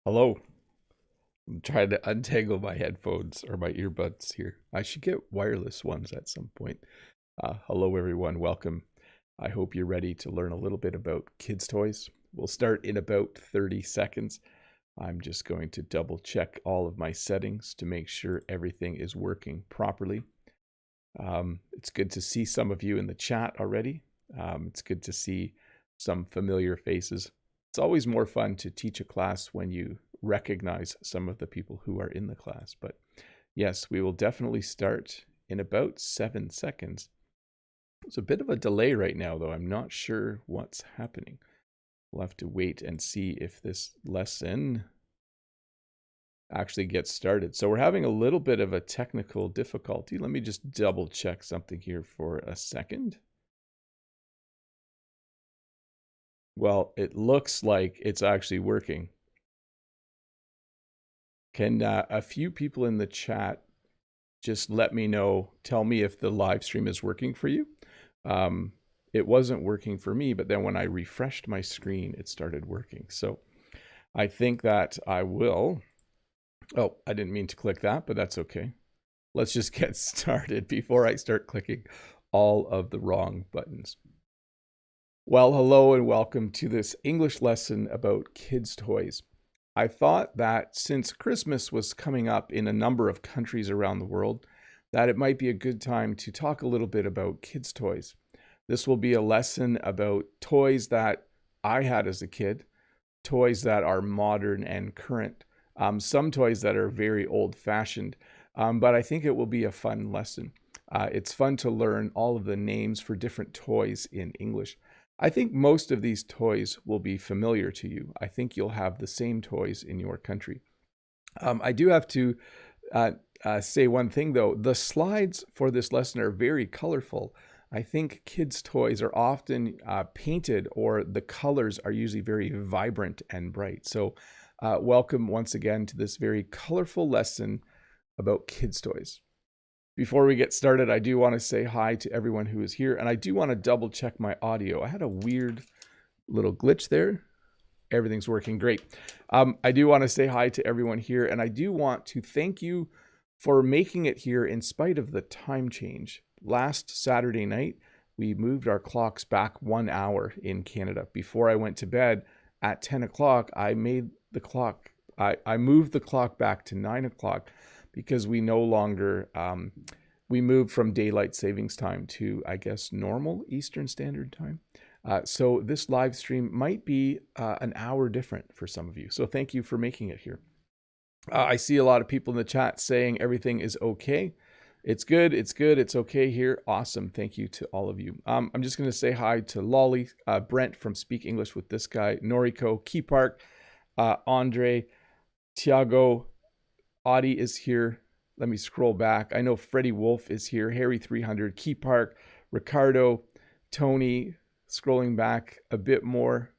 Hello. I'm trying to untangle my headphones or my earbuds here. I should get wireless ones at some point. Hello, everyone. Welcome. I hope you're ready to learn a little bit about kids' toys. We'll start in about 30 seconds. I'm just going to double check all of my settings to make sure everything is working properly. It's good to see some of you in the chat already. It's good to see some familiar faces. It's always more fun to teach a class when you recognize some of the people who are in the class. But yes, we will definitely start in about 7 seconds. It's a bit of a delay right now, though. I'm not sure what's happening. We'll have to wait and see if this lesson actually gets started. So we're having a little bit of a technical difficulty. Let me just double check something here for a second. Well, it looks like it's actually working. Can a few people in the chat just let me know, tell me if the live stream is working for you? It wasn't working for me, but then when I refreshed my screen, it started working. So I think that I will. Oh, I didn't mean to click that, but that's okay. Let's just get started before I start clicking all of the wrong buttons. Well, hello and welcome to this English lesson about kids' toys. I thought that since Christmas was coming up in a number of countries around the world, that it might be a good time to talk a little bit about kids' toys. This will be a lesson about toys that I had as a kid, toys that are modern and current, some toys that are very old-fashioned, but I think it will be a fun lesson. It's fun to learn all of the names for different toys in English. I think most of these toys will be familiar to you. I think you'll have the same toys in your country. I do have to say one thing, though. The slides for this lesson are very colorful. I think kids' toys are often painted, or the colors are usually very vibrant and bright. So welcome once again to this very colorful lesson about kids' toys. Before we get started, I do want to say hi to everyone who is here, and I do want to double check my audio. I had a weird little glitch there. Everything's working great. I do want to say hi to everyone here, and I do want to thank you for making it here in spite of the time change. Last Saturday night, we moved our clocks back 1 hour in Canada. Before I went to bed at 10 o'clock, I moved the clock back to 9 o'clock because we no longer, we moved from daylight savings time to, I guess, normal Eastern Standard Time. So this live stream might be an hour different for some of you. So thank you for making it here. I see a lot of people in the chat saying everything is okay. It's good, it's good, it's okay here. Awesome, thank you to all of you. I'm just gonna say hi to Lolly, Brent from Speak English with This Guy, Noriko, Key Park, Andre, Tiago, Audie is here. Let me scroll back. I know Freddie Wolf is here. Harry 300, Key Park, Ricardo, Tony. Scrolling back a bit more.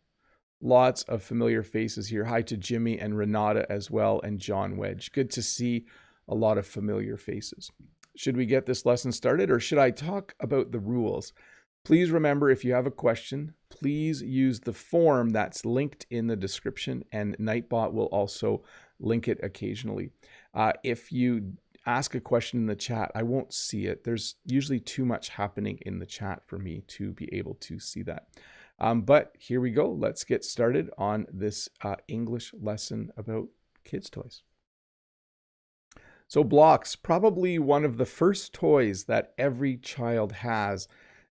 Lots of familiar faces here. Hi to Jimmy and Renata as well, and John Wedge. Good to see a lot of familiar faces. Should we get this lesson started, or should I talk about the rules? Please remember, if you have a question, please use the form that's linked in the description, and Nightbot will also link it occasionally. If you ask a question in the chat, I won't see it. There's usually too much happening in the chat for me to be able to see that. But here we go. Let's get started on this English lesson about kids' toys. So blocks, probably one of the first toys that every child has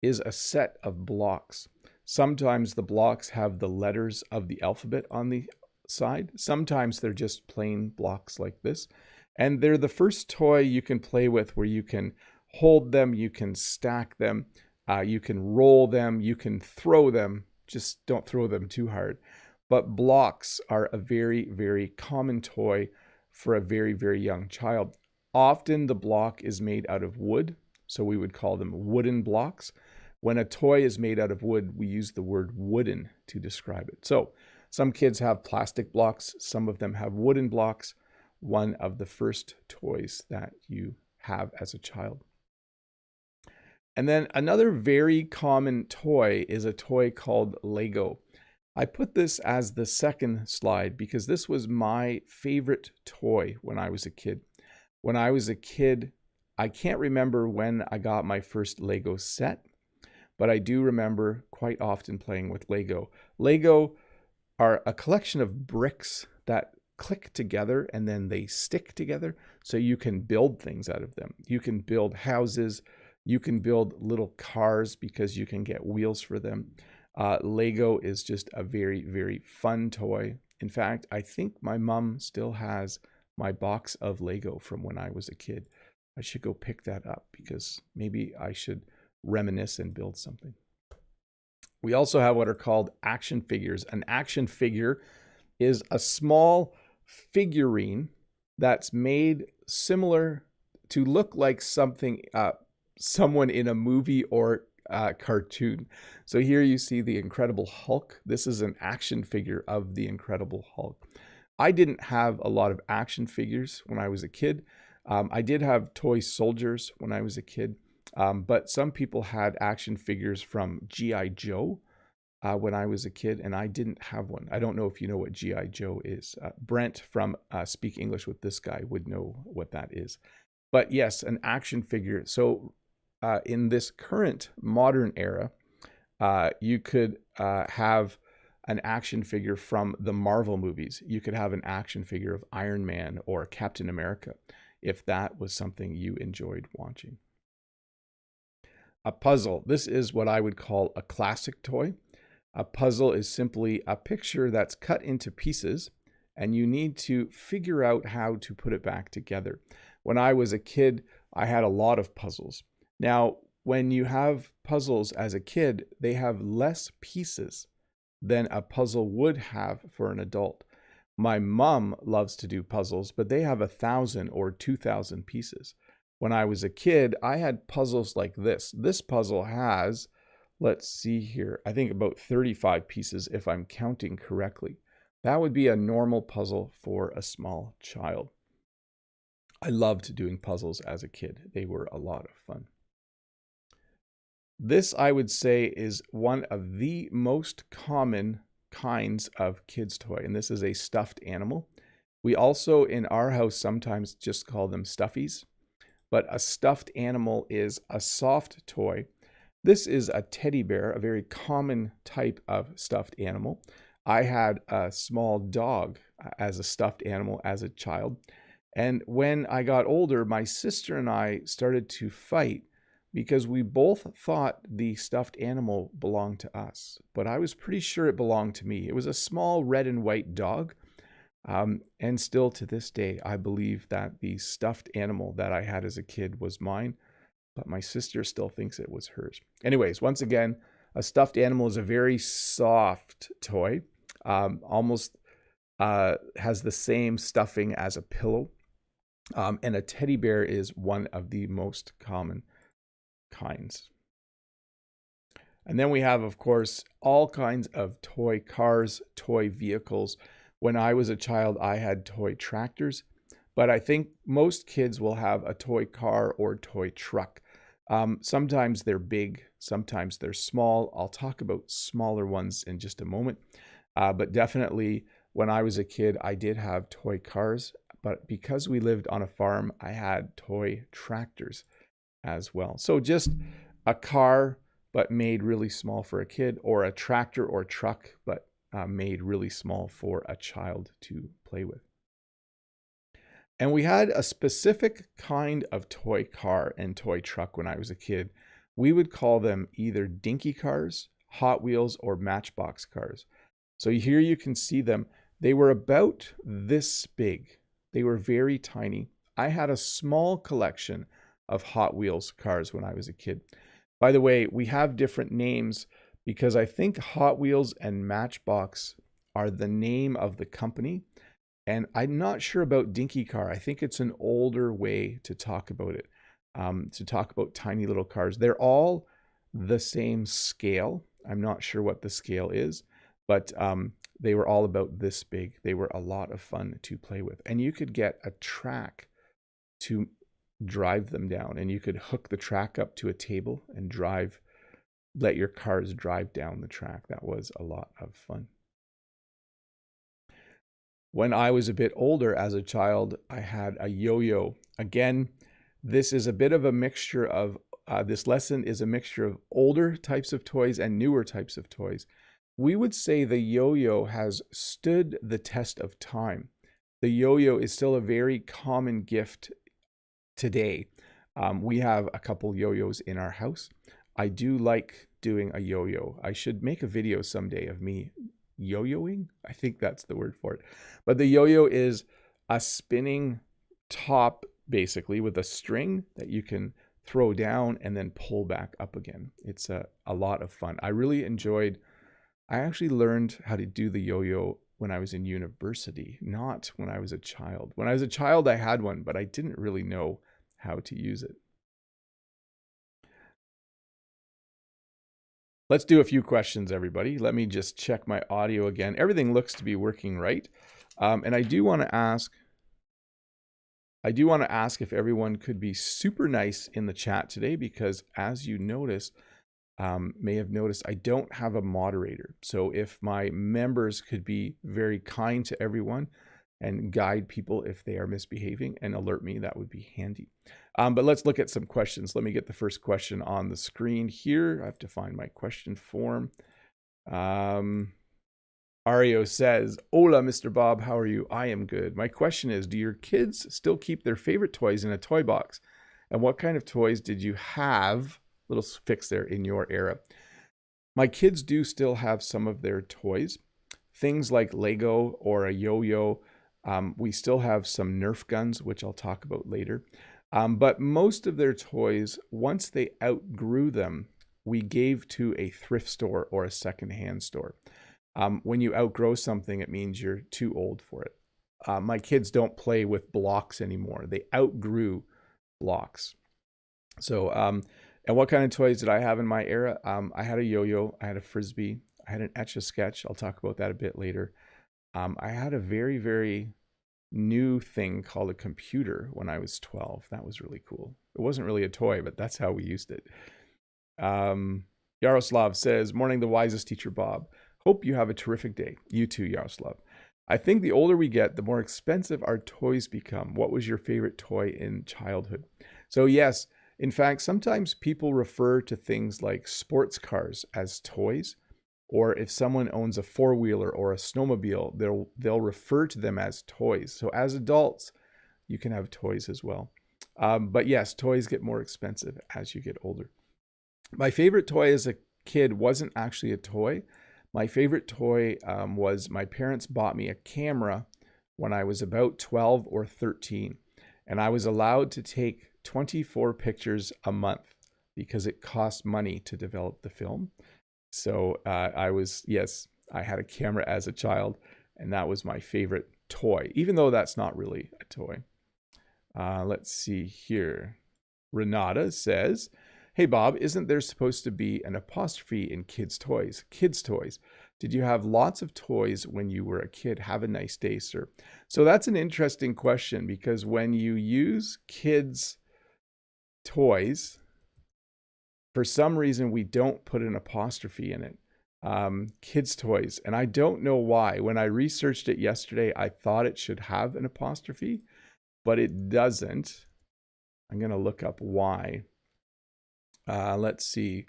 is a set of blocks. Sometimes the blocks have the letters of the alphabet on the side. Sometimes they're just plain blocks like this. And they're the first toy you can play with where you can hold them, you can stack them, you can roll them, you can throw them. Just don't throw them too hard. But blocks are a very, very common toy for a very, very young child. Often the block is made out of wood, so we would call them wooden blocks. When a toy is made out of wood, we use the word wooden to describe it. So some kids have plastic blocks, some of them have wooden blocks. One of the first toys that you have as a child. And then another very common toy is a toy called Lego. I put this as the second slide because this was my favorite toy when I was a kid. When I was a kid, I can't remember when I got my first Lego set, but I do remember quite often playing with Lego. Lego are a collection of bricks that click together and then they stick together so you can build things out of them. You can build houses, you can build little cars because you can get wheels for them. Lego is just a very, very fun toy. In fact, I think my mom still has my box of Lego from when I was a kid. I should go pick that up because maybe I should reminisce and build something. We also have what are called action figures. An action figure is a small figurine that's made similar to look like something, someone in a movie or cartoon. So here you see the Incredible Hulk. This is an action figure of the Incredible Hulk. I didn't have a lot of action figures when I was a kid. I did have toy soldiers when I was a kid, but some people had action figures from G.I. Joe when I was a kid, and I didn't have one. I don't know if you know what G.I. Joe is. Brent from Speak English with This Guy would know what that is. But yes, an action figure. So in this current modern era, you could have an action figure from the Marvel movies. You could have an action figure of Iron Man or Captain America if that was something you enjoyed watching. A puzzle. This is what I would call a classic toy. A puzzle is simply a picture that's cut into pieces and you need to figure out how to put it back together. When I was a kid, I had a lot of puzzles. Now, when you have puzzles as a kid, they have less pieces than a puzzle would have for an adult. My mom loves to do puzzles, but they have 1,000 or 2,000 pieces. When I was a kid, I had puzzles like this. This puzzle has, let's see here, I think about 35 pieces if I'm counting correctly. That would be a normal puzzle for a small child. I loved doing puzzles as a kid. They were a lot of fun. This, I would say, is one of the most common kinds of kids' toy, and this is a stuffed animal. We also, in our house, sometimes just call them stuffies, but a stuffed animal is a soft toy. This is a teddy bear, a very common type of stuffed animal. I had a small dog as a stuffed animal as a child, and when I got older, my sister and I started to fight because we both thought the stuffed animal belonged to us, but I was pretty sure it belonged to me. It was a small red and white dog, and still to this day, I believe that the stuffed animal that I had as a kid was mine, but my sister still thinks it was hers. Anyways, once again, a stuffed animal is a very soft toy, almost has the same stuffing as a pillow, and a teddy bear is one of the most common kinds. And then we have, of course, all kinds of toy cars, toy vehicles. When I was a child, I had toy tractors, but I think most kids will have a toy car or toy truck. Sometimes they're big, sometimes they're small. I'll talk about smaller ones in just a moment. But definitely when I was a kid, I did have toy cars, but because we lived on a farm, I had toy tractors as well. So just a car, but made really small for a kid, or a tractor or truck, but made really small for a child to play with. And we had a specific kind of toy car and toy truck when I was a kid. We would call them either dinky cars, Hot Wheels, or Matchbox cars. So here you can see them. They were about this big. They were very tiny. I had a small collection of Hot Wheels cars when I was a kid. By the way, we have different names because I think Hot Wheels and Matchbox are the name of the company. And I'm not sure about Dinky Car. I think it's an older way to talk about it, to talk about tiny little cars. They're all the same scale. I'm not sure what the scale is, but they were all about this big. They were a lot of fun to play with. And you could get a track to drive them down, and you could hook the track up to a table and let your cars drive down the track. That was a lot of fun. When I was a bit older as a child, I had a yo-yo. Again, this is a bit of a mixture of, this lesson is a mixture of older types of toys and newer types of toys. We would say the yo-yo has stood the test of time. The yo-yo is still a very common gift today. We have a couple yo-yos in our house. I do like doing a yo-yo. I should make a video someday of me yo-yoing. I think that's the word for it. But the yo-yo is a spinning top, basically, with a string that you can throw down and then pull back up again. It's a lot of fun. I actually learned how to do the yo-yo when I was in university, not when I was a child. When I was a child, I had one, but I didn't really know how to use it. Let's do a few questions, everybody. Let me just check my audio again. Everything looks to be working right. And I do want to ask if everyone could be super nice in the chat today, because as you notice, may have noticed, I don't have a moderator. So if my members could be very kind to everyone and guide people if they are misbehaving and alert me, that would be handy. But let's look at some questions. Let me get the first question on the screen here. I have to find my question form. Ario says, "Hola, Mr. Bob, how are you? I am good. My question is, do your kids still keep their favorite toys in a toy box? And what kind of toys did you have," little fix there, "in your era?" My kids do still have some of their toys. Things like Lego or a yo-yo. We still have some Nerf guns, which I'll talk about later. But most of their toys, once they outgrew them, we gave to a thrift store or a secondhand store. When you outgrow something, it means you're too old for it. My kids don't play with blocks anymore. They outgrew blocks. So, and what kind of toys did I have in my era? I had a yo-yo, I had a frisbee, I had an Etch-a-Sketch. I'll talk about that a bit later. I had a very, very new thing called a computer when I was 12. That was really cool. It wasn't really a toy, but that's how we used it. Yaroslav says, "Morning, the wisest teacher, Bob. Hope you have a terrific day." You too, Yaroslav. "I think the older we get, the more expensive our toys become. What was your favorite toy in childhood?" So yes, in fact, sometimes people refer to things like sports cars as toys. Or if someone owns a four-wheeler or a snowmobile, they'll refer to them as toys. So as adults, you can have toys as well. But yes, toys get more expensive as you get older. My favorite toy as a kid wasn't actually a toy. My favorite toy was my parents bought me a camera when I was about 12 or 13. And I was allowed to take 24 pictures a month because it cost money to develop the film. So I had a camera as a child, and that was my favorite toy, even though that's not really a toy. Let's see here. Renata says, "Hey Bob, isn't there supposed to be an apostrophe in kids' toys? Kids' toys. Did you have lots of toys when you were a kid? Have a nice day, sir." So that's an interesting question, because when you use kids' toys, for some reason, we don't put an apostrophe in it. Kids' toys. And I don't know why. When I researched it yesterday, I thought it should have an apostrophe, but it doesn't. I'm going to look up why. Let's see.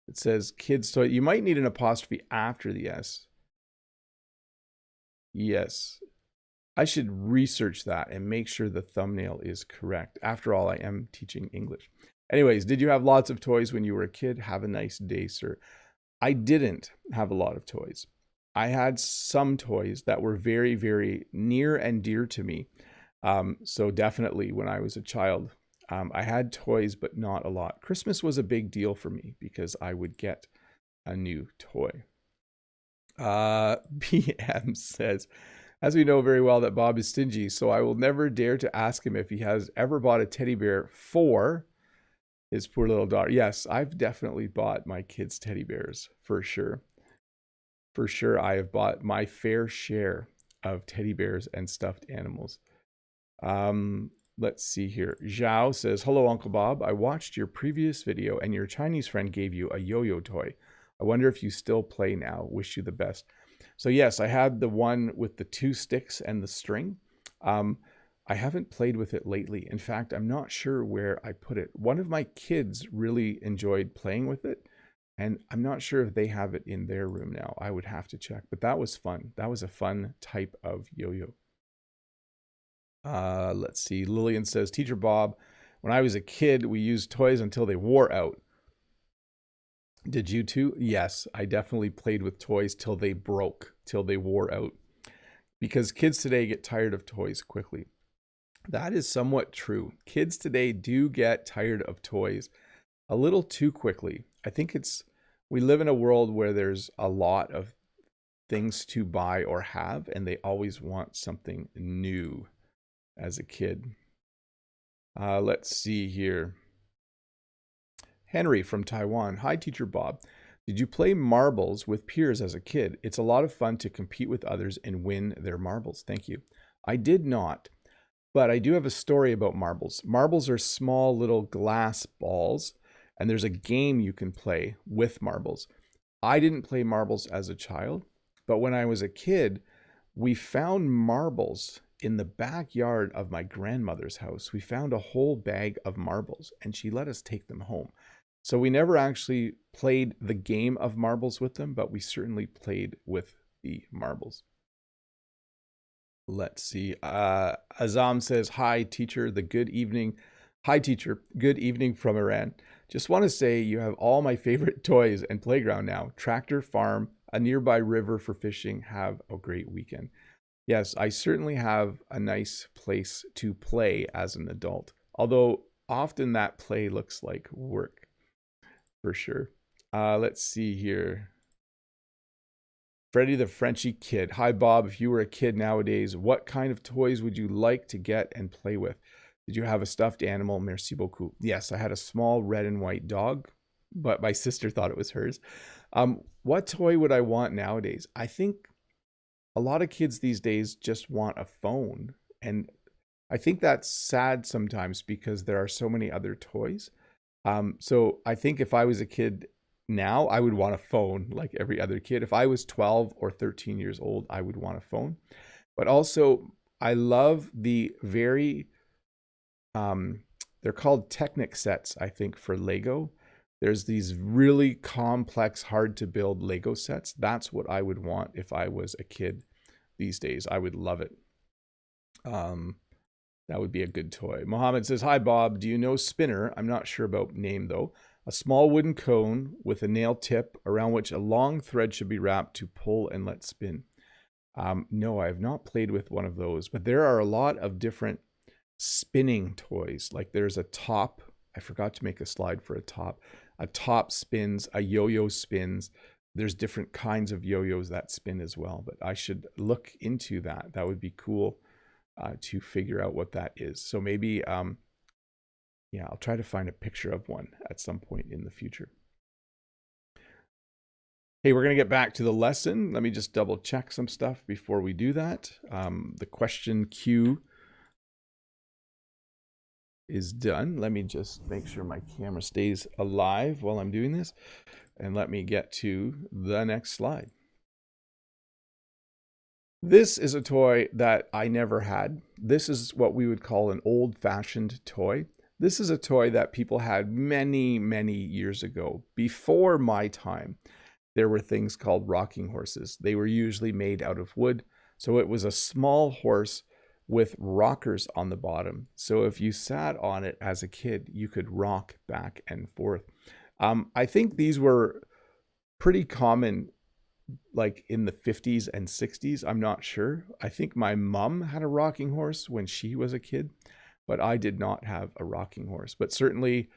It says kids' toy. You might need an apostrophe after the S. Yes. I should research that and make sure the thumbnail is correct. After all, I am teaching English. Anyways, did you have lots of toys when you were a kid? Have a nice day, sir. I didn't have a lot of toys. I had some toys that were very, very near and dear to me. So definitely when I was a child, I had toys, but not a lot. Christmas was a big deal for me because I would get a new toy. BM says, "As we know very well that Bob is stingy, so I will never dare to ask him if he has ever bought a teddy bear for his poor little daughter." Yes, I've definitely bought my kids teddy bears, for sure. For sure, I have bought my fair share of teddy bears and stuffed animals. Let's see here. Zhao says, "Hello, Uncle Bob. I watched your previous video and your Chinese friend gave you a yo-yo toy. I wonder if you still play now. Wish you the best." So yes, I had the one with the 2 sticks and the string. I haven't played with it lately. In fact, I'm not sure where I put it. One of my kids really enjoyed playing with it, and I'm not sure if they have it in their room now. I would have to check, but that was fun. That was a fun type of yo-yo. Let's see. Lillian says, Teacher Bob, when I was a kid, we used toys until they wore out. Did you too? Yes, I definitely played with toys till they broke, till they wore out. Because kids today get tired of toys quickly. That is somewhat true. Kids today do get tired of toys a little too quickly. I think we live in a world where there's a lot of things to buy or have, and they always want something new as a kid. Let's see here. Henry from Taiwan. Hi, Teacher Bob. Did you play marbles with peers as a kid? It's a lot of fun to compete with others and win their marbles. Thank you. I did not, but I do have a story about marbles. Marbles are small little glass balls, and there's a game you can play with marbles. I didn't play marbles as a child, but when I was a kid, we found marbles in the backyard of my grandmother's house. We found a whole bag of marbles, and she let us take them home. So we never actually played the game of marbles with them, but we certainly played with the marbles. Let's see. Azam says, hi, teacher. Good evening. Hi, teacher. Good evening from Iran. Just want to say you have all my favorite toys and playground now. Tractor, farm, a nearby river for fishing. Have a great weekend. Yes, I certainly have a nice place to play as an adult, although often that play looks like work. For sure. Let's see here. Freddie the Frenchy Kid. Hi, Bob. If you were a kid nowadays, what kind of toys would you like to get and play with? Did you have a stuffed animal? Merci beaucoup. Yes, I had a small red and white dog, but my sister thought it was hers. What toy would I want nowadays? I think a lot of kids these days just want a phone. And I think that's sad sometimes because there are so many other toys. So I think if I was a kid now, I would want a phone like every other kid. If I was 12 or 13 years old, I would want a phone. But also, I love the very, they're called Technic sets, I think, for Lego. There's these really complex, hard to build Lego sets. That's what I would want if I was a kid these days. I would love it. That would be a good toy. Mohammed says, hi, Bob. Do you know Spinner? I'm not sure about name, though. A small wooden cone with a nail tip around which a long thread should be wrapped to pull and let spin. No, I have not played with one of those, but there are a lot of different spinning toys. Like there's a top. I forgot to make a slide for a top. A top spins, a yo-yo spins. There's different kinds of yo-yos that spin as well, but I should look into that. That would be cool. To figure out what that is. So maybe, yeah, I'll try to find a picture of one at some point in the future. Hey, we're going to get back to the lesson. Let me just double check some stuff before we do that. The question queue is done. Let me just make sure my camera stays alive while I'm doing this. And let me get to the next slide. This is a toy that I never had. This is what we would call an old-fashioned toy. This is a toy that people had many, many years ago. Before my time, there were things called rocking horses. They were usually made out of wood. So it was a small horse with rockers on the bottom. So if you sat on it as a kid, you could rock back and forth. I think these were pretty common like in the 50s and 60s. I'm not sure. I think my mom had a rocking horse when she was a kid, but I did not have a rocking horse. But certainly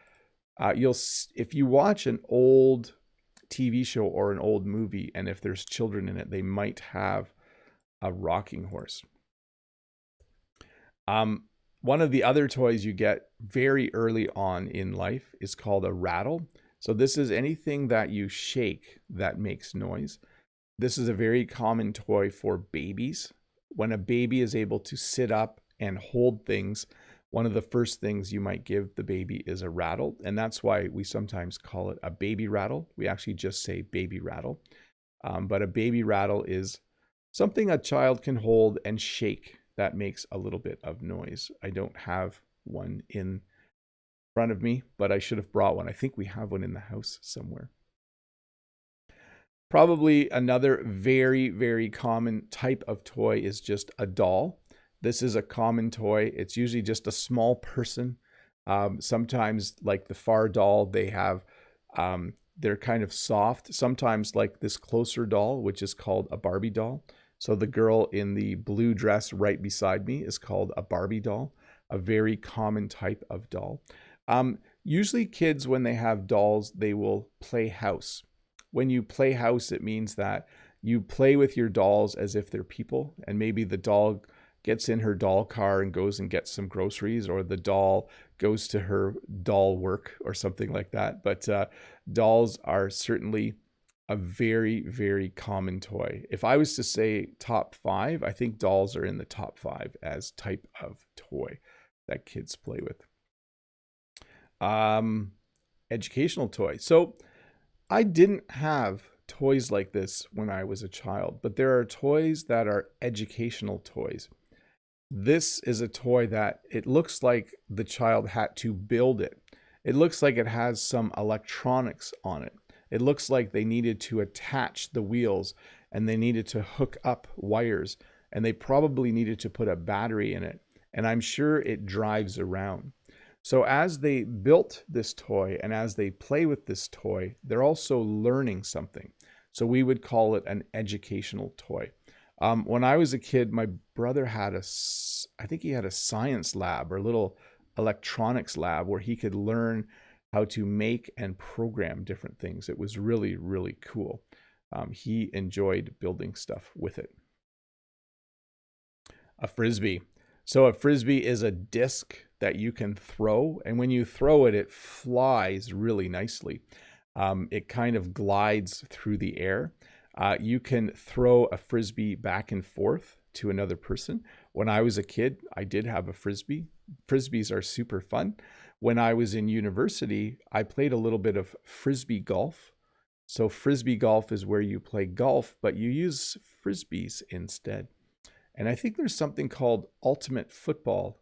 if you watch an old TV show or an old movie, and if there's children in it, they might have a rocking horse. One of the other toys you get very early on in life is called a rattle. So this is anything that you shake that makes noise. This is a very common toy for babies. When a baby is able to sit up and hold things, one of the first things you might give the baby is a rattle. And that's why we sometimes call it a baby rattle. We actually just say baby rattle. But a baby rattle is Something a child can hold and shake that makes a little bit of noise. I don't have one in front of me, but I should have brought one. I think we have one in the house somewhere. Probably another very, very common type of toy is just a doll. This is a common toy. It's usually just a small person. Sometimes like the far doll, they have, they're kind of soft. Sometimes like this closer doll, which is called a Barbie doll. So the girl in the blue dress right beside me is called a Barbie doll, a very common type of doll. Usually kids, when they have dolls, they will play house. When you play house, it means that you play with your dolls as if they're people, and maybe the doll gets in her doll car and goes and gets some groceries, or the doll goes to her doll work or something like that. But dolls are certainly a very, very common toy. If I was to say top 5, I think dolls are in the top 5 as type of toy that kids play with. Educational toy. So I didn't have toys like this when I was a child, but there are toys that are educational toys. This is a toy that it looks like the child had to build it. It looks like it has some electronics on it. It looks like they needed to attach the wheels and they needed to hook up wires and they probably needed to put a battery in it. And I'm sure it drives around. So as they built this toy and as they play with this toy, they're also learning something. So we would call it an educational toy. When I was a kid, my brother had I think he had a science lab or a little electronics lab where he could learn how to make and program different things. It was really, really cool. He enjoyed building stuff with it. A frisbee. So a frisbee is a disc that you can throw, and when you throw it, it flies really nicely. It kind of glides through the air. You can throw a frisbee back and forth to another person. When I was a kid, I did have a frisbee. Frisbees are super fun. When I was in university, I played a little bit of frisbee golf. So frisbee golf is where you play golf, but you use frisbees instead. And I think there's something called ultimate football,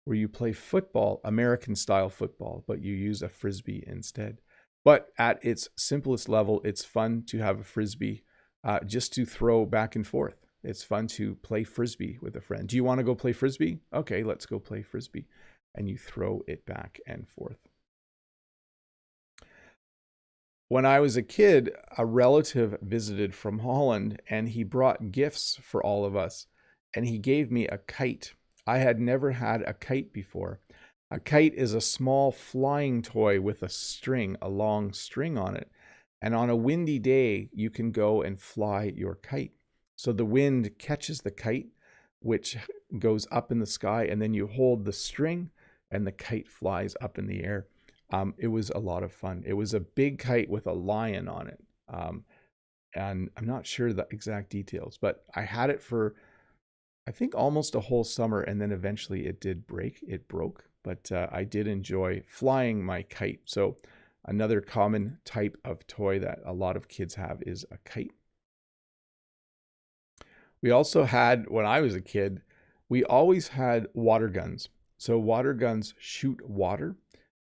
where you play football, American style football, but you use a frisbee instead. But at its simplest level, it's fun to have a frisbee just to throw back and forth. It's fun to play frisbee with a friend. Do you want to go play frisbee? Okay, let's go play frisbee. And you throw it back and forth. When I was a kid, a relative visited from Holland and he brought gifts for all of us. And he gave me a kite. I had never had a kite before. A kite is a small flying toy with a string, a long string on it. And on a windy day, you can go and fly your kite. So the wind catches the kite, which goes up in the sky, and then you hold the string and the kite flies up in the air. It was a lot of fun. It was a big kite with a lion on it. And I'm not sure the exact details, but I had it for, I think, almost a whole summer, and then eventually it did break. It broke, but I did enjoy flying my kite. So another common type of toy that a lot of kids have is a kite. We also had, when I was a kid, we always had water guns. So water guns shoot water.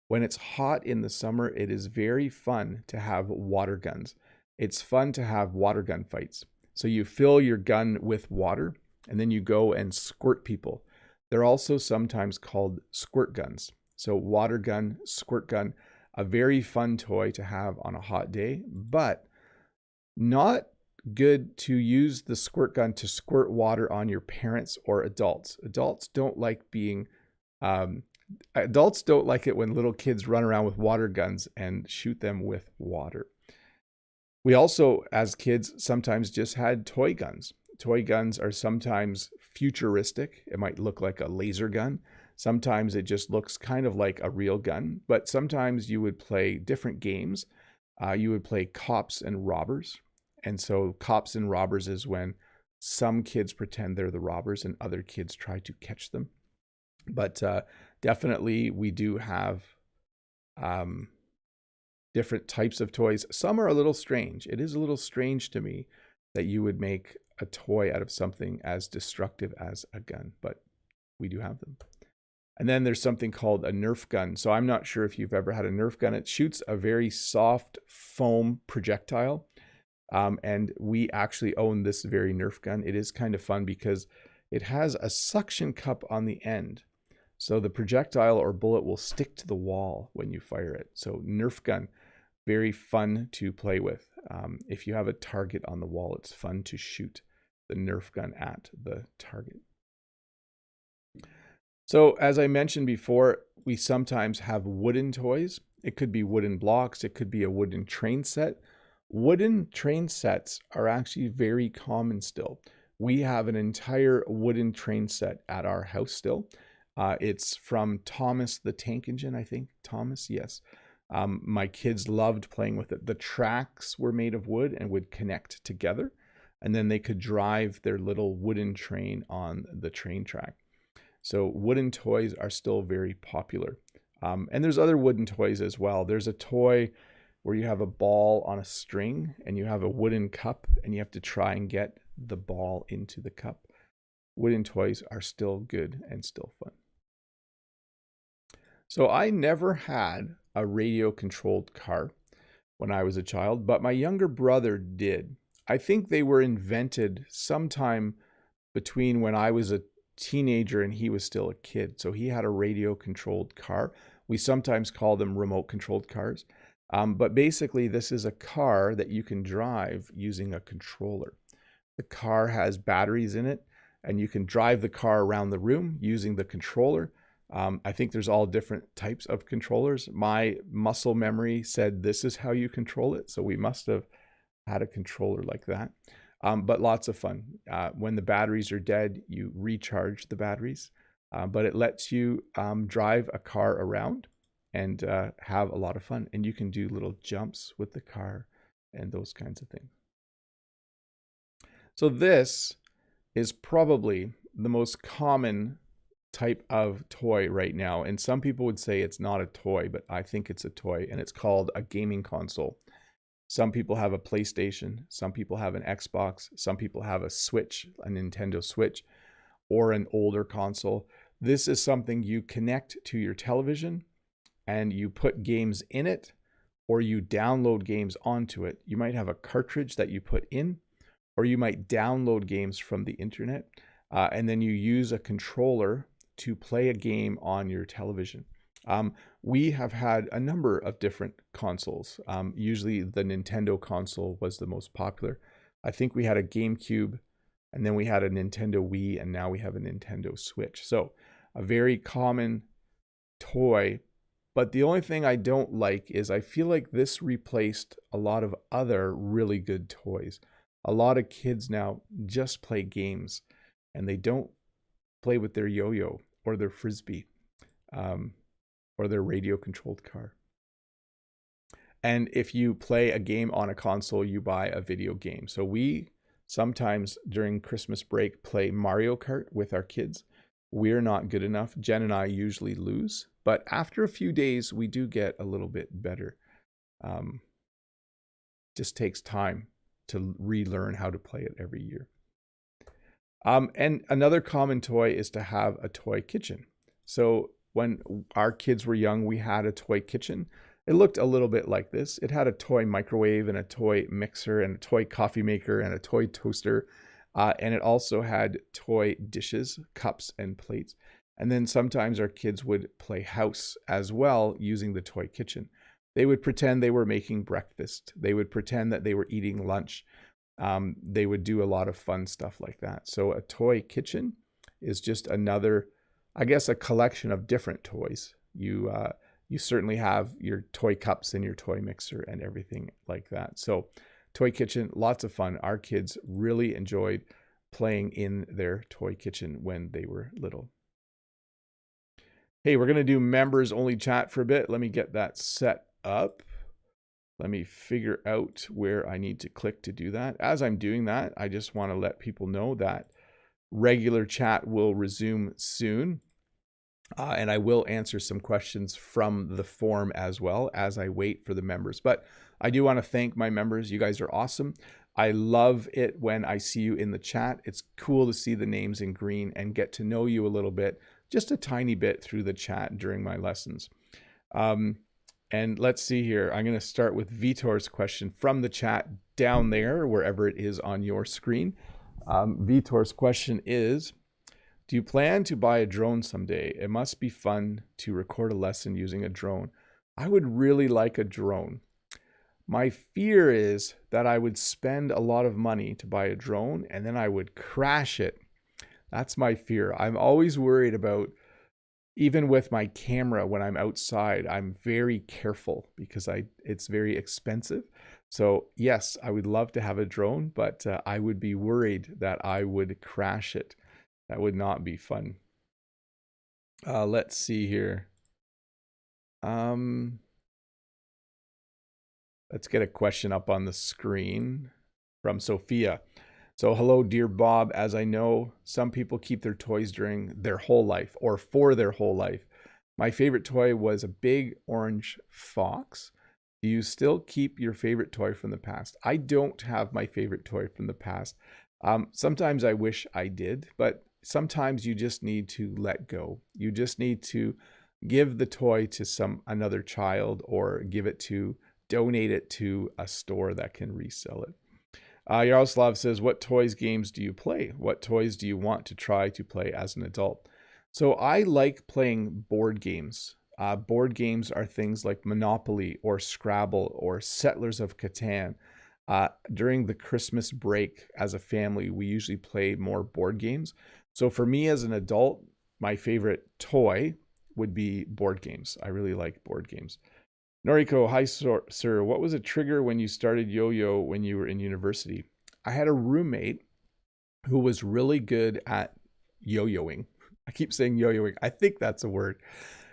When it's hot in the summer, it is very fun to have water guns. It's fun to have water gun fights. So you fill your gun with water and then you go and squirt people. They're also sometimes called squirt guns. So water gun, squirt gun, a very fun toy to have on a hot day, but not good to use the squirt gun to squirt water on your parents or adults. Adults don't like it when little kids run around with water guns and shoot them with water. We also, as kids, sometimes just had toy guns. Toy guns are sometimes futuristic. It might look like a laser gun. Sometimes it just looks kind of like a real gun, but sometimes you would play different games. You would play cops and robbers. And so cops and robbers is when some kids pretend they're the robbers and other kids try to catch them. But definitely we do have different types of toys. Some are a little strange. It is a little strange to me that you would make a toy out of something as destructive as a gun, but we do have them. And then there's something called a Nerf gun. So I'm not sure if you've ever had a Nerf gun. It shoots a very soft foam projectile. And we actually own this very Nerf gun. It is kind of fun because it has a suction cup on the end. So the projectile or bullet will stick to the wall when you fire it. So Nerf gun, very fun to play with. If you have a target on the wall, it's fun to shoot the Nerf gun at the target. So as I mentioned before, we sometimes have wooden toys. It could be wooden blocks. It could be a wooden train set. Wooden train sets are actually very common still. We have an entire wooden train set at our house still. It's from Thomas the Tank Engine, I think. Thomas, yes. My kids loved playing with it. The tracks were made of wood and would connect together, and then they could drive their little wooden train on the train track. So wooden toys are still very popular. And there's other wooden toys as well. There's a toy where you have a ball on a string and you have a wooden cup and you have to try and get the ball into the cup. Wooden toys are still good and still fun. So I never had a radio controlled car when I was a child, but my younger brother did. I think they were invented sometime between when I was a teenager and he was still a kid. So he had a radio controlled car. We sometimes call them remote controlled cars. But basically this is a car that you can drive using a controller. The car has batteries in it and you can drive the car around the room using the controller. I think there's all different types of controllers. My muscle memory said this is how you control it. So we must have had a controller like that. But lots of fun. When the batteries are dead, you recharge the batteries. But it lets you drive a car around and have a lot of fun. And you can do little jumps with the car and those kinds of things. So this is probably the most common type of toy right now. And some people would say it's not a toy, but I think it's a toy, and it's called a gaming console. Some people have a PlayStation, some people have an Xbox, some people have a Switch, a Nintendo Switch, or an older console. This is something you connect to your television and you put games in it, or you download games onto it. You might have a cartridge that you put in, or you might download games from the internet, and then you use a controller to play a game on your television. We have had a number of different consoles. Usually the Nintendo console was the most popular. I think we had a GameCube, and then we had a Nintendo Wii, and now we have a Nintendo Switch. So a very common toy. But the only thing I don't like is I feel like this replaced a lot of other really good toys. A lot of kids now just play games and they don't play with their yo-yo or their frisbee or their radio controlled car. And if you play a game on a console, you buy a video game. So we sometimes during Christmas break play Mario Kart with our kids. We're not good enough. Jen and I usually lose, but after a few days, we do get a little bit better. Just takes time to relearn how to play it every year. And another common toy is to have a toy kitchen. So when our kids were young, we had a toy kitchen. It looked a little bit like this. It had a toy microwave and a toy mixer and a toy coffee maker and a toy toaster. And it also had toy dishes, cups, and plates. And then sometimes our kids would play house as well using the toy kitchen. They would pretend they were making breakfast. They would pretend that they were eating lunch. They would do a lot of fun stuff like that. So a toy kitchen is just another, I guess, a collection of different toys. You certainly have your toy cups and your toy mixer and everything like that. So toy kitchen, lots of fun. Our kids really enjoyed playing in their toy kitchen when they were little. Hey, we're going to do members only chat for a bit. Let me get that set up. Let me figure out where I need to click to do that. As I'm doing that, I just want to let people know that regular chat will resume soon. And I will answer some questions from the forum as well as I wait for the members. But I do want to thank my members. You guys are awesome. I love it when I see you in the chat. It's cool to see the names in green and get to know you a little bit, just a tiny bit through the chat during my lessons. And let's see here. I'm going to start with Vitor's question from the chat down there, wherever it is on your screen. Vitor's question is, do you plan to buy a drone someday? It must be fun to record a lesson using a drone. I would really like a drone. My fear is that I would spend a lot of money to buy a drone and then I would crash it. That's my fear. I'm always worried about, even with my camera when I'm outside, I'm very careful because it's very expensive. So yes, I would love to have a drone, but I would be worried that I would crash it. That would not be fun. Let's see here. Let's get a question up on the screen from Sophia. So, hello, dear Bob. As I know, some people keep their toys during their whole life or for their whole life. My favorite toy was a big orange fox. Do you still keep your favorite toy from the past? I don't have my favorite toy from the past. Sometimes I wish I did, but sometimes you just need to let go. You just need to give the toy to another child, or donate it to a store that can resell it. Yaroslav says, what toys games do you play? What toys do you want to try to play as an adult? So I like playing board games. Board games are things like Monopoly or Scrabble or Settlers of Catan. During the Christmas break as a family, we usually play more board games. So for me as an adult, my favorite toy would be board games. I really like board games. Noriko, hi, sir. What was a trigger when you started yo-yo when you were in university? I had a roommate who was really good at yo-yoing. I keep saying yo-yoing. I think that's a word.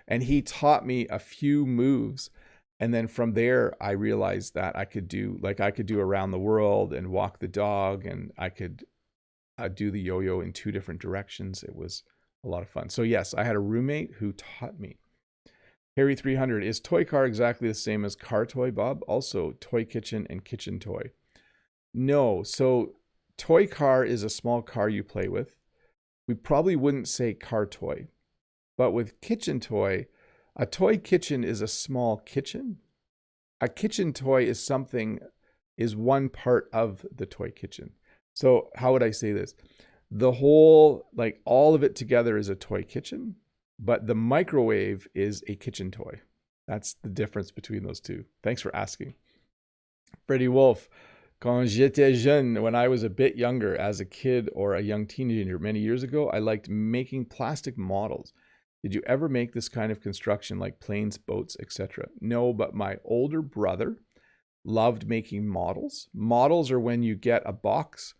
And he taught me a few moves. And then from there, I realized that I could do around the world and walk the dog, and I could do the yo-yo in 2 different directions. It was a lot of fun. So yes, I had a roommate who taught me. Harry 300, is toy car exactly the same as car toy, Bob? Also, toy kitchen and kitchen toy. No, so toy car is a small car you play with. We probably wouldn't say car toy. But with kitchen toy, a toy kitchen is a small kitchen. A kitchen toy is one part of the toy kitchen. So how would I say this? The whole, all of it together is a toy kitchen, but the microwave is a kitchen toy. That's the difference between those two. Thanks for asking. Freddie Wolf, quand j'étais jeune, when I was a bit younger, as a kid or a young teenager many years ago, I liked making plastic models. Did you ever make this kind of construction like planes, boats, etc.? No, but my older brother loved making models. Models are when you get a box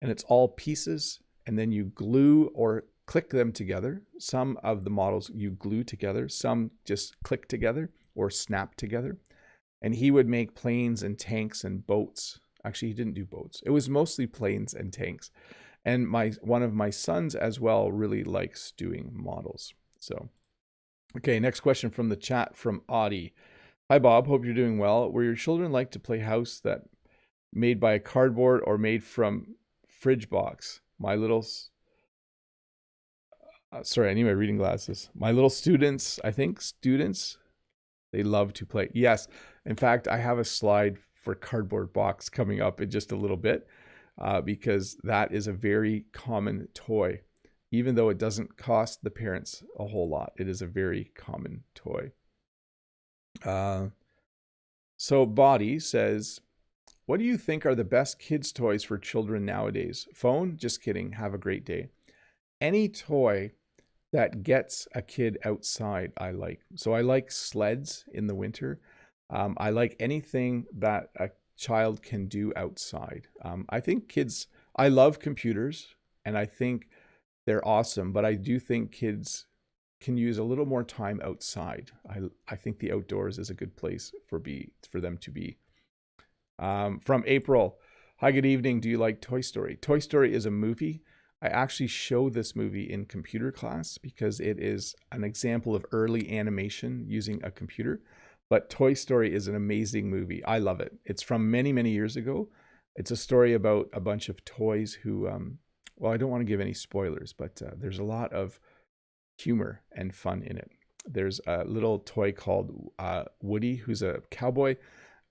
and it's all pieces and then you glue or click them together. Some of the models you glue together, some just click together or snap together. And he would make planes and tanks and boats. Actually, he didn't do boats. It was mostly planes and tanks. And one of my sons as well really likes doing models. So, okay, next question from the chat from Audie. Hi, Bob. Hope you're doing well. Were your children like to play house that made by a cardboard or made from fridge box? My little... sorry, I need my reading glasses. My little students, they love to play. Yes. In fact, I have a slide for cardboard box coming up in just a little bit because that is a very common toy. Even though it doesn't cost the parents a whole lot, it is a very common toy. So Body says, what do you think are the best kids' toys for children nowadays? Phone? Just kidding. Have a great day. Any toy that gets a kid outside, I like. So I like sleds in the winter. I like anything that a child can do outside. I love computers, and I think they're awesome, but I do think kids can use a little more time outside. I think the outdoors is a good place for them to be. From April, hi, good evening. Do you like Toy Story? Toy Story is a movie. I actually show this movie in computer class because it is an example of early animation using a computer. But Toy Story is an amazing movie. I love it. It's from many, many years ago. It's a story about a bunch of toys who, well, I don't want to give any spoilers, but there's a lot of humor and fun in it. There's a little toy called Woody, who's a cowboy,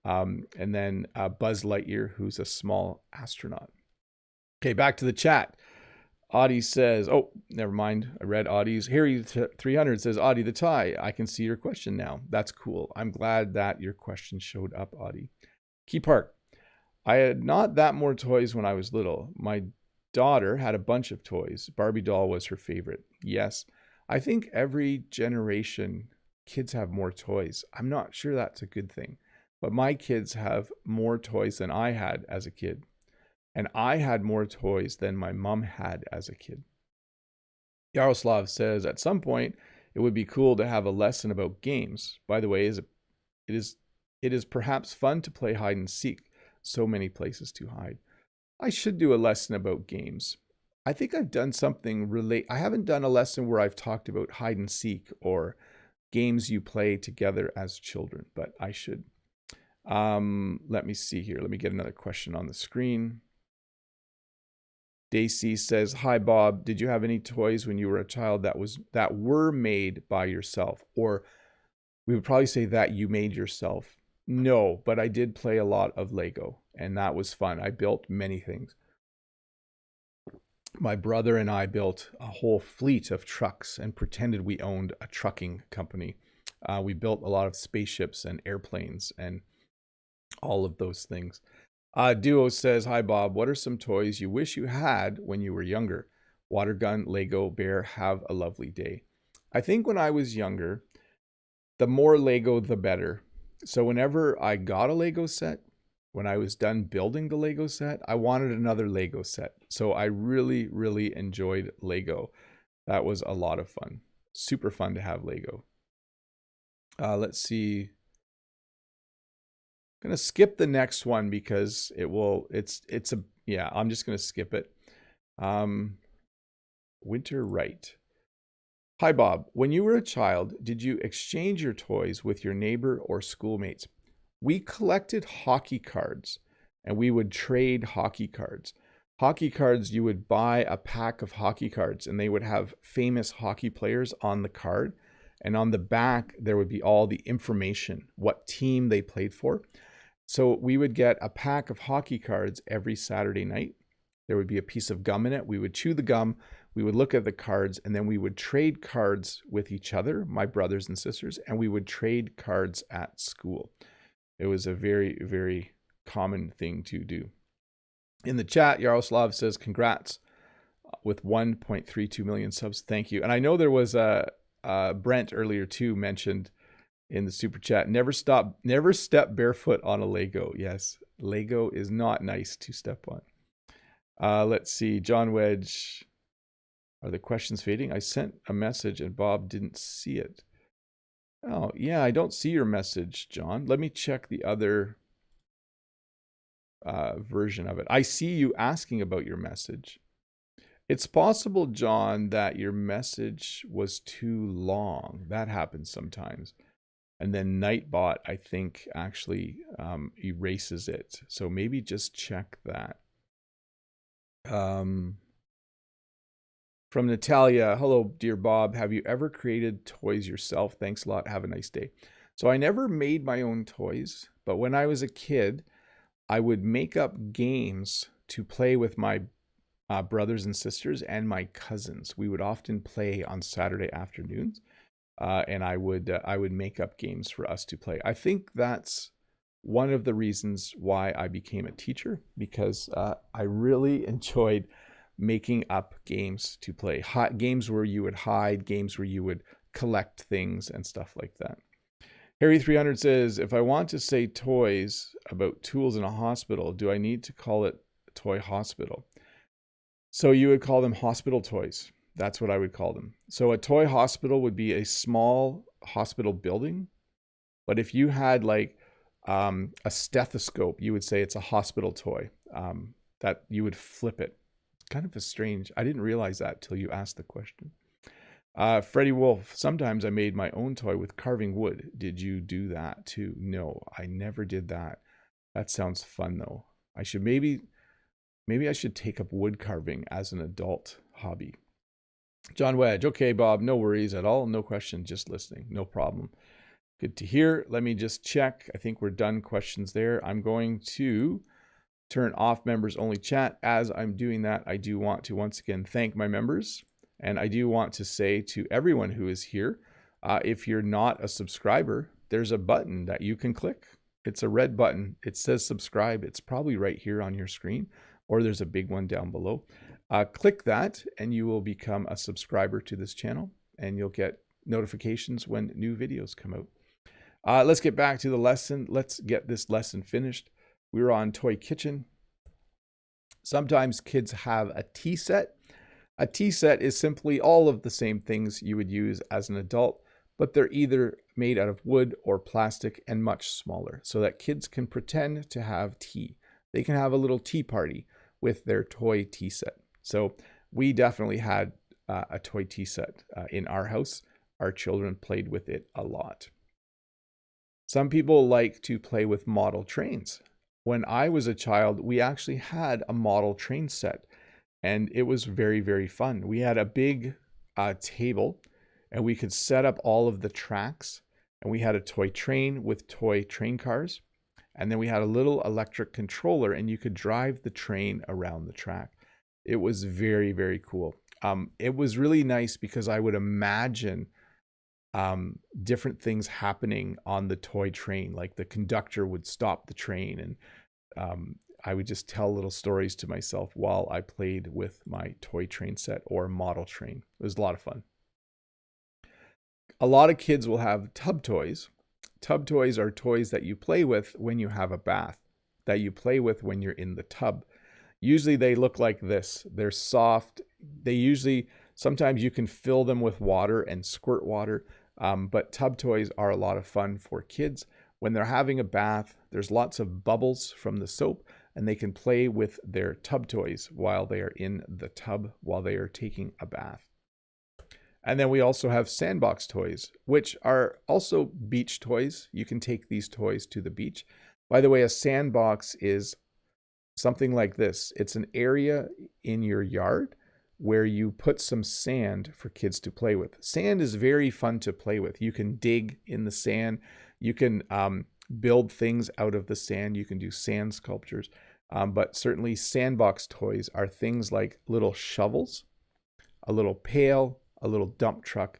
and then Buzz Lightyear, who's a small astronaut. Okay, back to the chat. Audie says, oh, never mind. I read Audie's. Harry 300 says, Audie the tie. I can see your question now. That's cool. I'm glad that your question showed up, Audie. Key Park. I had not that more toys when I was little. My daughter had a bunch of toys. Barbie doll was her favorite. Yes. I think every generation, kids have more toys. I'm not sure that's a good thing. But my kids have more toys than I had as a kid. And I had more toys than my mom had as a kid. Yaroslav says, at some point, it would be cool to have a lesson about games. By the way, it is perhaps fun to play hide and seek. So many places to hide. I should do a lesson about games. I think I've done something I haven't done a lesson where I've talked about hide and seek or games you play together as children, but I should. Let me see here. Let me get another question on the screen. Daisy says, hi, Bob. Did you have any toys when you were a child that were made by yourself? Or we would probably say that you made yourself. No, but I did play a lot of Lego, and that was fun. I built many things. My brother and I built a whole fleet of trucks and pretended we owned a trucking company. We built a lot of spaceships and airplanes and all of those things. Duo says, hi, Bob. What are some toys you wish you had when you were younger? Water gun, Lego, bear, have a lovely day. I think when I was younger, the more Lego, the better. So whenever I got a Lego set, when I was done building the Lego set, I wanted another Lego set. So I really, really enjoyed Lego. That was a lot of fun. Super fun to have Lego. Let's see. I'm gonna skip the next one because I'm just gonna skip it. Winter Wright. Hi, Bob. When you were a child, did you exchange your toys with your neighbor or schoolmates? We collected hockey cards and we would trade hockey cards. Hockey cards, you would buy a pack of hockey cards and they would have famous hockey players on the card. And on the back, there would be all the information, what team they played for. So we would get a pack of hockey cards every Saturday night. There would be a piece of gum in it. We would chew the gum. We would look at the cards and then we would trade cards with each other, my brothers and sisters, and we would trade cards at school. It was a very, very common thing to do. In the chat, Yaroslav says, congrats with 1.32 million subs. Thank you. And I know there was Brent earlier too mentioned in the super chat, never step barefoot on a Lego. Yes, Lego is not nice to step on. Let's see, John Wedge. Are the questions fading? I sent a message and Bob didn't see it. Oh, yeah, I don't see your message, John. Let me check the other version of it. I see you asking about your message. It's possible, John, that your message was too long. That happens sometimes. And then Nightbot, I think, actually erases it. So maybe just check that. From Natalia, hello, dear Bob. Have you ever created toys yourself? Thanks a lot. Have a nice day. So I never made my own toys, but when I was a kid, I would make up games to play with my brothers and sisters and my cousins. We would often play on Saturday afternoons, and I would make up games for us to play. I think that's one of the reasons why I became a teacher, because I really enjoyed making up games to play. Games where you would hide, games where you would collect things and stuff like that. Harry 300 says, if I want to say toys about tools in a hospital, do I need to call it Toy Hospital? So you would call them hospital toys. That's what I would call them. So a toy hospital would be a small hospital building. But if you had like a stethoscope, you would say it's a hospital toy. That you would flip it. Kind of a strange, I didn't realize that till you asked the question. Freddie Wolf, sometimes I made my own toy with carving wood. Did you do that too? No, I never did that. That sounds fun though. Maybe I should take up wood carving as an adult hobby. John Wedge, okay, Bob, no worries at all. No question, just listening. No problem. Good to hear. Let me just check. I think we're done questions there. I'm going to turn off members only chat. As I'm doing that, I do want to once again thank my members. And I do want to say to everyone who is here, if you're not a subscriber, there's a button that you can click. It's a red button. It says subscribe. It's probably right here on your screen, or there's a big one down below. Click that and you will become a subscriber to this channel, and you'll get notifications when new videos come out. Let's get back to the lesson. Let's get this lesson finished. We're on Toy Kitchen. Sometimes kids have a tea set. A tea set is simply all of the same things you would use as an adult, but they're either made out of wood or plastic and much smaller, so that kids can pretend to have tea. They can have a little tea party with their toy tea set. So we definitely had a toy tea set in our house. Our children played with it a lot. Some people like to play with model trains. When I was a child, we actually had a model train set, and it was very, very fun. We had a big table, and we could set up all of the tracks, and we had a toy train with toy train cars, and then we had a little electric controller, and you could drive the train around the track. It was very, very cool. It was really nice because I would imagine different things happening on the toy train, like the conductor would stop the train, and I would just tell little stories to myself while I played with my toy train set or model train. It was a lot of fun. A lot of kids will have tub toys. Tub toys are toys that you play with when you have a bath, that you play with when you're in the tub. Usually they look like this. They're soft. Sometimes you can fill them with water and squirt water, but tub toys are a lot of fun for kids. When they're having a bath, there's lots of bubbles from the soap, and they can play with their tub toys while they are in the tub, while they are taking a bath. And then we also have sandbox toys, which are also beach toys. You can take these toys to the beach. By the way, a sandbox is something like this. It's an area in your yard where you put some sand for kids to play with. Sand is very fun to play with. You can dig in the sand. You can build things out of the sand. You can do sand sculptures. But certainly sandbox toys are things like little shovels, a little pail, a little dump truck,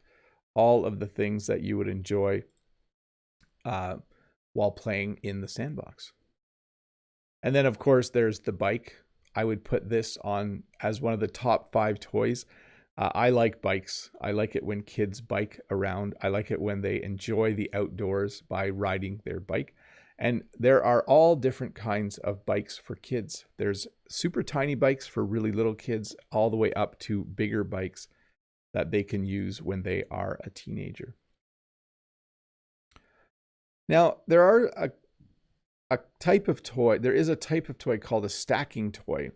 all of the things that you would enjoy while playing in the sandbox. And then, of course, there's the bike. I would put this on as one of the top 5 toys. I like bikes. I like it when kids bike around. I like it when they enjoy the outdoors by riding their bike. And there are all different kinds of bikes for kids. There's super tiny bikes for really little kids, all the way up to bigger bikes that they can use when they are a teenager. Now, there is a type of toy called a stacking toy.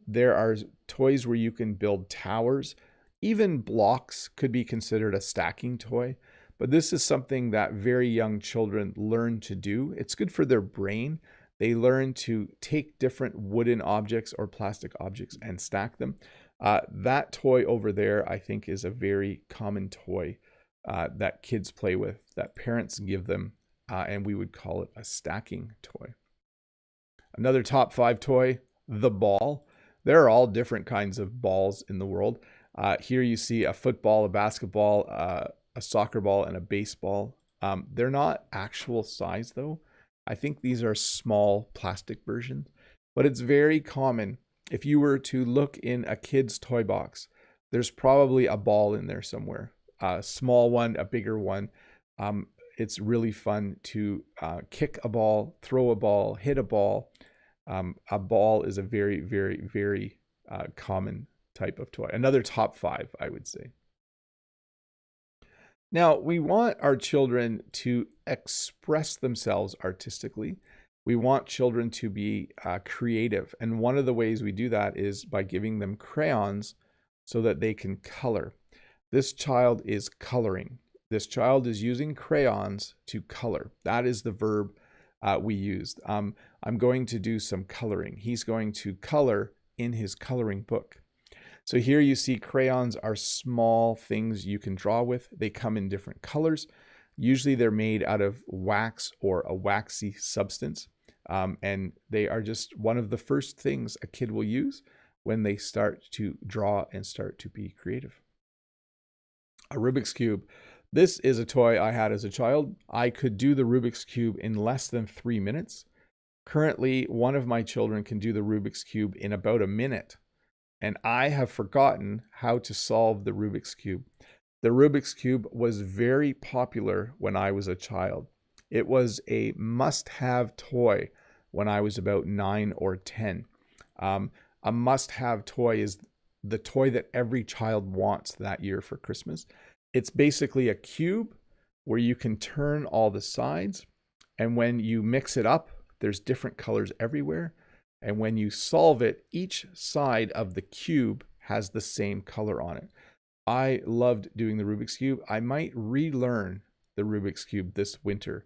There are toys where you can build towers. Even blocks could be considered a stacking toy, but this is something that very young children learn to do. It's good for their brain. They learn to take different wooden objects or plastic objects and stack them. That toy over there, I think, is a very common toy that kids play with, that parents give them, and we would call it a stacking toy. Another top 5 toy, the ball. There are all different kinds of balls in the world. Here you see a football, a basketball, a soccer ball, and a baseball. They're not actual size though. I think these are small plastic versions, but it's very common. If you were to look in a kid's toy box, there's probably a ball in there somewhere. A small one, a bigger one. It's really fun to kick a ball, throw a ball, hit a ball. A ball is a very, very, very common type of toy. Another top 5, I would say. Now, we want our children to express themselves artistically. We want children to be creative. And one of the ways we do that is by giving them crayons so that they can color. This child is coloring. This child is using crayons to color. That is the verb we used. I'm going to do some coloring. He's going to color in his coloring book. So here you see crayons are small things you can draw with. They come in different colors. Usually they're made out of wax or a waxy substance. And they are just one of the first things a kid will use when they start to draw and start to be creative. A Rubik's Cube. This is a toy I had as a child. I could do the Rubik's Cube in less than 3 minutes. Currently, one of my children can do the Rubik's Cube in about a minute. And I have forgotten how to solve the Rubik's Cube. The Rubik's Cube was very popular when I was a child. It was a must-have toy when I was about 9 or 10. A must-have toy is the toy that every child wants that year for Christmas. It's basically a cube where you can turn all the sides, and when you mix it up, there's different colors everywhere. And when you solve it, each side of the cube has the same color on it. I loved doing the Rubik's Cube. I might relearn the Rubik's Cube this winter.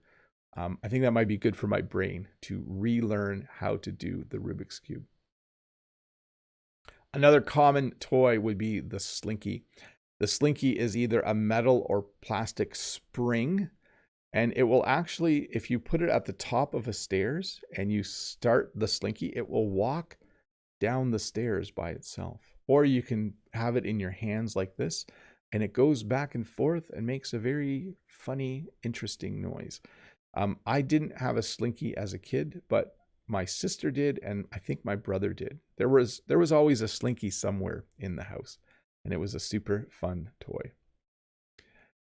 I think that might be good for my brain to relearn how to do the Rubik's Cube. Another common toy would be the Slinky. The Slinky is either a metal or plastic spring, and it will actually, if you put it at the top of a stairs and you start the Slinky, it will walk down the stairs by itself. Or you can have it in your hands like this, and it goes back and forth and makes a very funny, interesting noise. I didn't have a Slinky as a kid, but my sister did, and I think my brother did. There was always a Slinky somewhere in the house, and it was a super fun toy.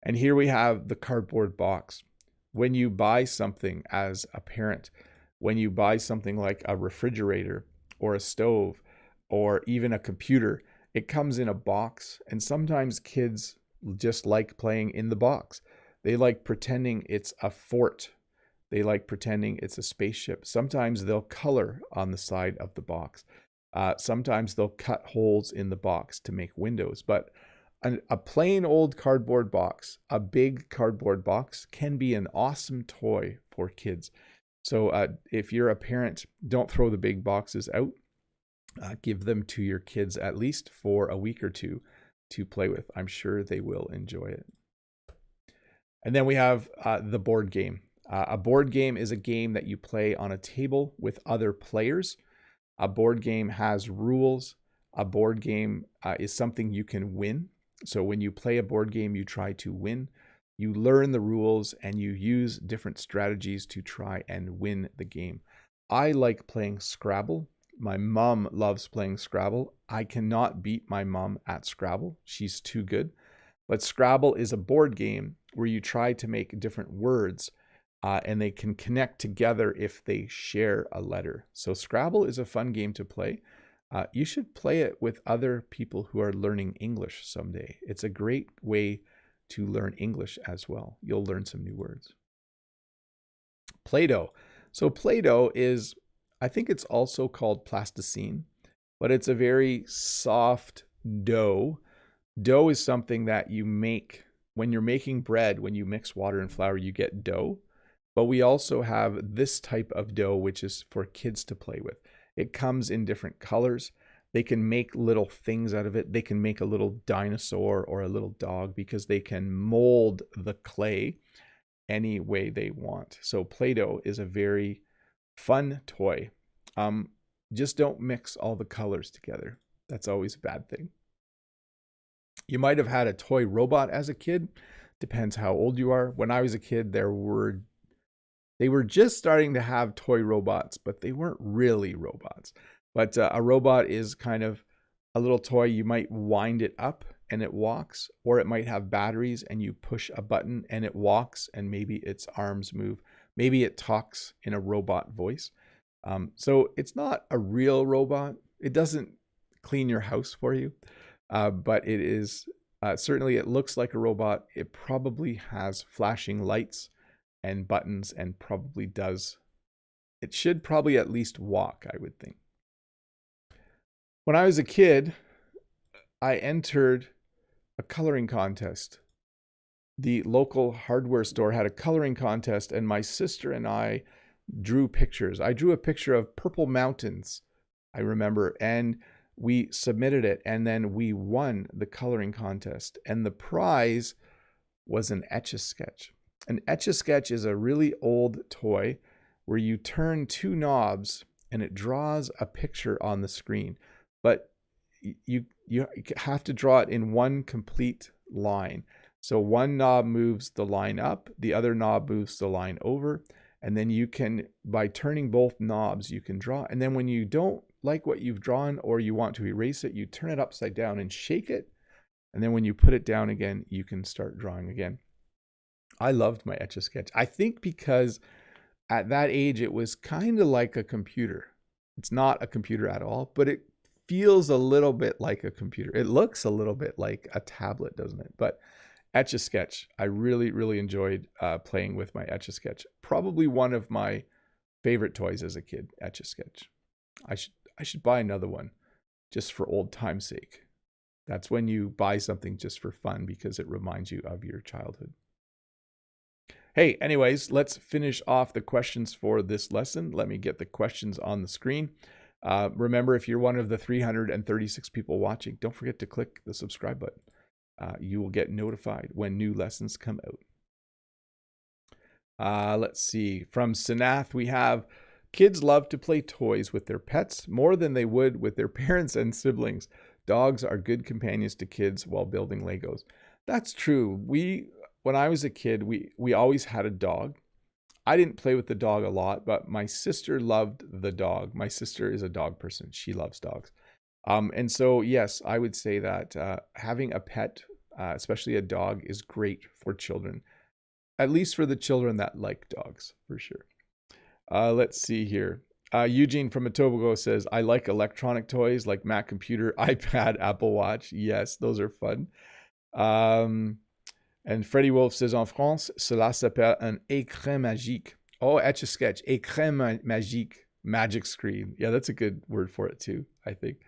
And here we have the cardboard box. When you buy something as a parent, when you buy something like a refrigerator or a stove or even a computer, it comes in a box, and sometimes kids just like playing in the box. They like pretending it's a fort. They like pretending it's a spaceship. Sometimes they'll color on the side of the box. Sometimes they'll cut holes in the box to make windows. But a plain old cardboard box, a big cardboard box, can be an awesome toy for kids. So if you're a parent, don't throw the big boxes out. Give them to your kids at least for a week or two to play with. I'm sure they will enjoy it. And then we have the board game. A board game is a game that you play on a table with other players. A board game has rules. A board game is something you can win. So when you play a board game, you try to win. You learn the rules and you use different strategies to try and win the game. I like playing Scrabble. My mom loves playing Scrabble. I cannot beat my mom at Scrabble. She's too good. But Scrabble is a board game where you try to make different words and they can connect together if they share a letter. So Scrabble is a fun game to play. You should play it with other people who are learning English someday. It's a great way to learn English as well. You'll learn some new words. Play-Doh. So Play-Doh is, I think it's also called plasticine, but it's a very soft dough. Dough is something that you make when you're making bread. When you mix water and flour, you get dough. But we also have this type of dough, which is for kids to play with. It comes in different colors. They can make little things out of it. They can make a little dinosaur or a little dog because they can mold the clay any way they want. So Play-Doh is a very fun toy. Just don't mix all the colors together. That's always a bad thing. You might have had a toy robot as a kid. Depends how old you are. When I was a kid, they were just starting to have toy robots, but they weren't really robots. But a robot is kind of a little toy. You might wind it up and it walks, or it might have batteries and you push a button and it walks, and maybe its arms move. Maybe it talks in a robot voice. So it's not a real robot. It doesn't clean your house for you, but it is certainly, it looks like a robot. It probably has flashing lights and buttons and probably does. It should probably at least walk, I would think. When I was a kid, I entered a coloring contest. The local hardware store had a coloring contest, and my sister and I drew pictures. I drew a picture of purple mountains, I remember, and we submitted it, and then we won the coloring contest. And the prize was an Etch-a-Sketch. An Etch-a-Sketch is a really old toy where you turn two knobs and it draws a picture on the screen. But you have to draw it in one complete line. So one knob moves the line up, the other knob moves the line over, and then you can, by turning both knobs, you can draw. And then when you don't like what you've drawn or you want to erase it, you turn it upside down and shake it. And then when you put it down again, you can start drawing again. I loved my Etch-a-Sketch. I think because at that age, it was kind of like a computer. It's not a computer at all, but it feels a little bit like a computer. It looks a little bit like a tablet, doesn't it? But Etch-a-Sketch, I really, really enjoyed playing with my Etch-a-Sketch. Probably one of my favorite toys as a kid, Etch-a-Sketch. I should buy another one just for old time's sake. That's when you buy something just for fun because it reminds you of your childhood. Hey, anyways, let's finish off the questions for this lesson. Let me get the questions on the screen. Remember, if you're one of the 336 people watching, don't forget to click the subscribe button. You will get notified when new lessons come out. Let's see. From Sanath, we have, kids love to play toys with their pets more than they would with their parents and siblings. Dogs are good companions to kids while building Legos. That's true. When I was a kid, we always had a dog. I didn't play with the dog a lot, but my sister loved the dog. My sister is a dog person. She loves dogs. And so, yes, I would say that having a pet, especially a dog, is great for children. At least for the children that like dogs, for sure. Let's see here. Eugene from Etobicoke says, I like electronic toys like Mac computer, iPad, Apple Watch. Yes, those are fun. And Freddie Wolf says, en France, cela s'appelle un écran magique. Oh, Etch-a-Sketch, écran magique, magic screen. Yeah, that's a good word for it too, I think.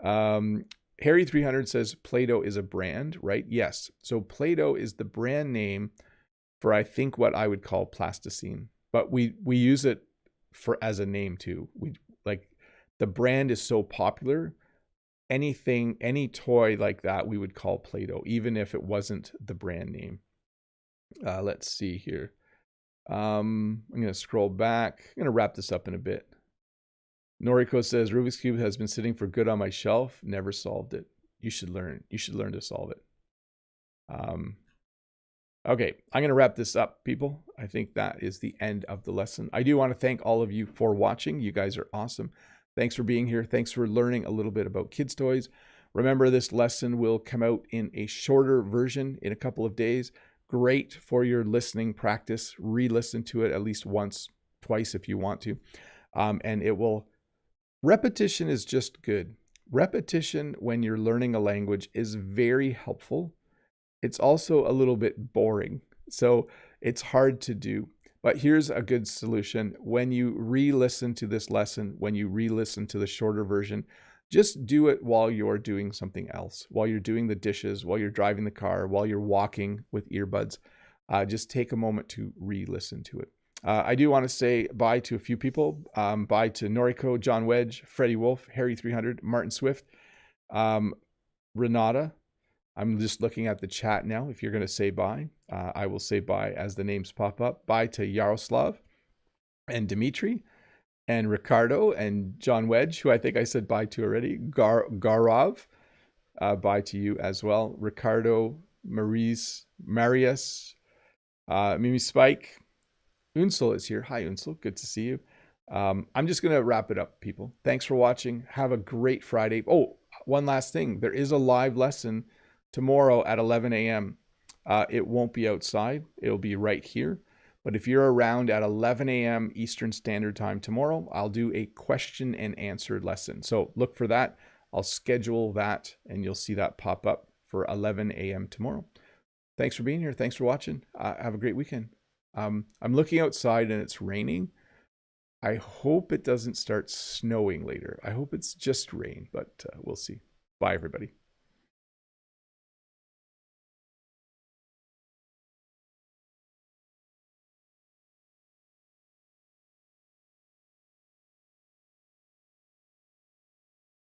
Harry300 says, Play-Doh is a brand, right? Yes. So Play-Doh is the brand name for, I think, what I would call plasticine. But we use it as a name too. Like, the brand is so popular. Anything, any toy like that, we would call Play-Doh, even if it wasn't the brand name. Let's see here. I'm going to scroll back. I'm going to wrap this up in a bit. Noriko says, Rubik's Cube has been sitting for good on my shelf. Never solved it. You should learn. You should learn to solve it. Okay, I'm going to wrap this up, people. I think that is the end of the lesson. I do want to thank all of you for watching. You guys are awesome. Thanks for being here. Thanks for learning a little bit about kids' toys. Remember, this lesson will come out in a shorter version in a couple of days. Great for your listening practice. Re-listen to it at least once, twice if you want to. And it will... Repetition is just good. Repetition when you're learning a language is very helpful. It's also a little bit boring, so it's hard to do. But here's a good solution. When you re-listen to this lesson, when you re-listen to the shorter version, just do it while you're doing something else, while you're doing the dishes, while you're driving the car, while you're walking with earbuds. Just take a moment to re-listen to it. I do want to say bye to a few people. Bye to Noriko, John Wedge, Freddie Wolf, Harry300, Martin Swift, Renata. I'm just looking at the chat now. If you're going to say bye, I will say bye as the names pop up. Bye to Yaroslav and Dimitri and Ricardo and John Wedge, who I think I said bye to already. Garav, bye to you as well. Ricardo, Marius, Mimi Spike. Unsel is here. Hi, Unsel. Good to see you. I'm just going to wrap it up, people. Thanks for watching. Have a great Friday. Oh, one last thing. There is a live lesson tomorrow at 11 a.m. It won't be outside. It'll be right here. But if you're around at 11 a.m. Eastern Standard Time tomorrow, I'll do a question and answer lesson. So look for that. I'll schedule that and you'll see that pop up for 11 a.m. tomorrow. Thanks for being here. Thanks for watching. Have a great weekend. I'm looking outside and it's raining. I hope it doesn't start snowing later. I hope it's just rain, but we'll see. Bye, everybody.